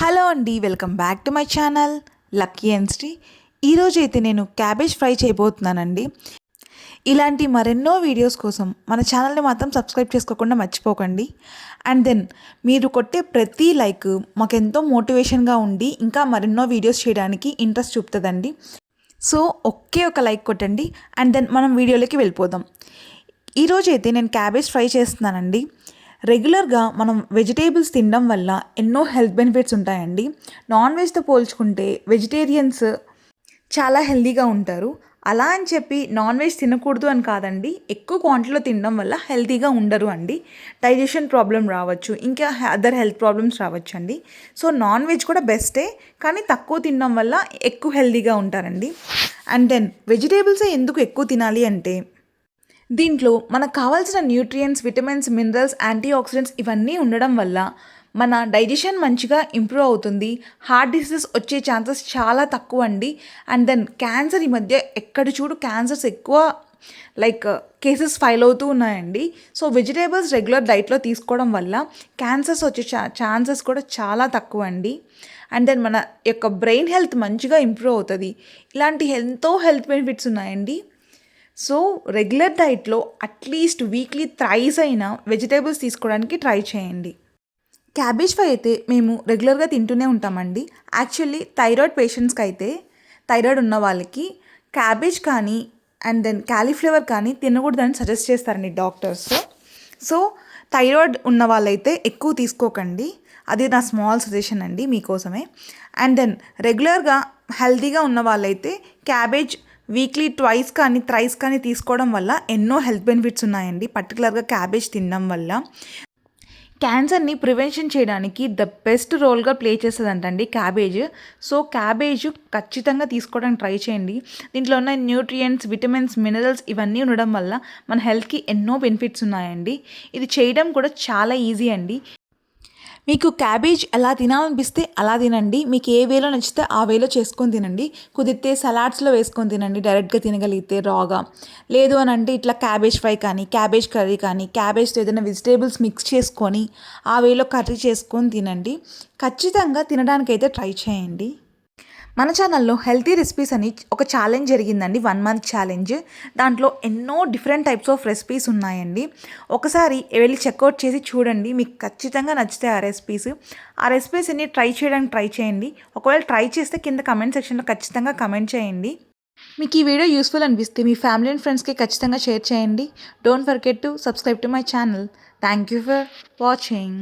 Hello అండి, welcome back to my channel Lucky and Sri. ఈరోజు అయితే నేను క్యాబేజ్ ఫ్రై చేయబోతున్నానండి. ఇలాంటి మరెన్నో వీడియోస్ కోసం మన ఛానల్ని మాత్రం సబ్స్క్రైబ్ చేసుకోకుండా మర్చిపోకండి. అండ్ దెన్ మీరు కొట్టే ప్రతి లైక్ మాకెంతో మోటివేషన్గా ఉండి ఇంకా మరెన్నో వీడియోస్ చేయడానికి ఇంట్రెస్ట్ చూపుతుందండి. సో ఒకే ఒక లైక్ కొట్టండి అండ్ దెన్ మనం వీడియోలోకి వెళ్ళిపోదాం. ఈరోజు అయితే నేను క్యాబేజ్ ఫ్రై చేస్తున్నానండి. రెగ్యులర్గా మనం వెజిటేబుల్స్ తినడం వల్ల ఎన్నో హెల్త్ బెనిఫిట్స్ ఉంటాయండి. నాన్ వెజ్తో పోల్చుకుంటే వెజిటేరియన్స్ చాలా హెల్తీగా ఉంటారు. అలా అని చెప్పి నాన్ వెజ్ తినకూడదు అని కాదండి, ఎక్కువ క్వాంటిటీలో తినడం వల్ల హెల్తీగా ఉండరు అండి. డైజెషన్ ప్రాబ్లం రావచ్చు, ఇంకా అదర్ హెల్త్ ప్రాబ్లమ్స్ రావచ్చు అండి. సో నాన్ వెజ్ కూడా బెస్టే, కానీ తక్కువ తినడం వల్ల ఎక్కువ హెల్తీగా ఉంటారండి. అండ్ దెన్ వెజిటేబుల్సే ఎందుకు ఎక్కువ తినాలి అంటే, దీంట్లో మనకు కావాల్సిన nutrients, vitamins, minerals, antioxidants ఇవన్నీ ఉండడం వల్ల మన డైజెషన్ మంచిగా ఇంప్రూవ్ అవుతుంది. హార్ట్ డిసీజెస్ వచ్చే ఛాన్సెస్ చాలా తక్కువ అండి. అండ్ దెన్ క్యాన్సర్, ఈ మధ్య ఎక్కడ చూడు క్యాన్సర్స్ ఎక్కువ కేసెస్ ఫైల్ అవుతూ ఉన్నాయండి. సో వెజిటేబుల్స్ రెగ్యులర్ డైట్లో తీసుకోవడం వల్ల క్యాన్సర్స్ వచ్చే ఛాన్సెస్ కూడా చాలా తక్కువ అండి. అండ్ దెన్ మన యొక్క బ్రెయిన్ హెల్త్ మంచిగా ఇంప్రూవ్ అవుతుంది. ఇలాంటి ఎంతో హెల్త్ బెనిఫిట్స్ ఉన్నాయండి. సో రెగ్యులర్ డైట్లో అట్లీస్ట్ వీక్లీ థ్రైస్ అయినా వెజిటేబుల్స్ తీసుకోవడానికి ట్రై చేయండి. క్యాబేజ్ ఫ్రై అయితే మేము రెగ్యులర్గా తింటూనే ఉంటామండి. యాక్చువల్లీ థైరాయిడ్ పేషెంట్స్కి అయితే, థైరాయిడ్ ఉన్న వాళ్ళకి క్యాబేజ్ కానీ అండ్ దెన్ క్యాలీఫ్లవర్ కానీ తినకూడదని సజెస్ట్ చేస్తారండి డాక్టర్స్. సో థైరాయిడ్ ఉన్న వాళ్ళైతే ఎక్కువ తీసుకోకండి, అది నా స్మాల్ సజెషన్ అండి మీకోసమే. అండ్ దెన్ రెగ్యులర్గా హెల్తీగా ఉన్న వాళ్ళైతే క్యాబేజ్ వీక్లీ ట్వైస్ కానీ థ్రైస్ కానీ తీసుకోవడం వల్ల ఎన్నో హెల్త్ బెనిఫిట్స్ ఉన్నాయండి. పర్టికులర్గా క్యాబేజ్ తినడం వల్ల క్యాన్సర్ని ప్రివెన్షన్ చేయడానికి ద బెస్ట్ రోల్గా ప్లే చేస్తుందంటండి క్యాబేజ్. సో క్యాబేజ్ ఖచ్చితంగా తీసుకోవడానికి ట్రై చేయండి. దీంట్లో ఉన్న న్యూట్రియంట్స్, విటమిన్స్, మినరల్స్ ఇవన్నీ ఉండడం వల్ల మన హెల్త్కి ఎన్నో బెనిఫిట్స్ ఉన్నాయండి. ఇది చేయడం కూడా చాలా ఈజీ అండి. మీకు క్యాబేజ్ ఎలా తినాలనిపిస్తే అలా తినండి. మీకు ఏ వేలో నచ్చితే ఆ వేలో చేసుకొని తినండి. కుదిరితే సలాడ్స్లో వేసుకొని తినండి, డైరెక్ట్గా తినగలిగితే రాగా. లేదు అని అంటే ఇట్లా క్యాబేజ్ ఫ్రై కానీ, క్యాబేజ్ కర్రీ కానీ, క్యాబేజ్తో ఏదైనా వెజిటేబుల్స్ మిక్స్ చేసుకొని ఆ వేలో కర్రీ చేసుకొని తినండి. ఖచ్చితంగా తినడానికైతే ట్రై చేయండి. మన ఛానల్లో హెల్తీ రెసిపీస్ అని ఒక ఛాలెంజ్ జరిగిందండి, 1 month ఛాలెంజ్. దాంట్లో ఎన్నో డిఫరెంట్ టైప్స్ ఆఫ్ రెసిపీస్ ఉన్నాయండి. ఒకసారి వెళ్ళి చెక్అవుట్ చేసి చూడండి, మీకు ఖచ్చితంగా నచ్చుతాయి ఆ రెసిపీస్ అన్ని ట్రై చేయడానికి ట్రై చేయండి. ఒకవేళ ట్రై చేస్తే కింద కమెంట్ సెక్షన్లో ఖచ్చితంగా కమెంట్ చేయండి. మీకు ఈ వీడియో యూస్ఫుల్ అనిపిస్తే మీ ఫ్యామిలీ అండ్ ఫ్రెండ్స్కి ఖచ్చితంగా షేర్ చేయండి. Don't forget to subscribe to my channel. Thank you for watching.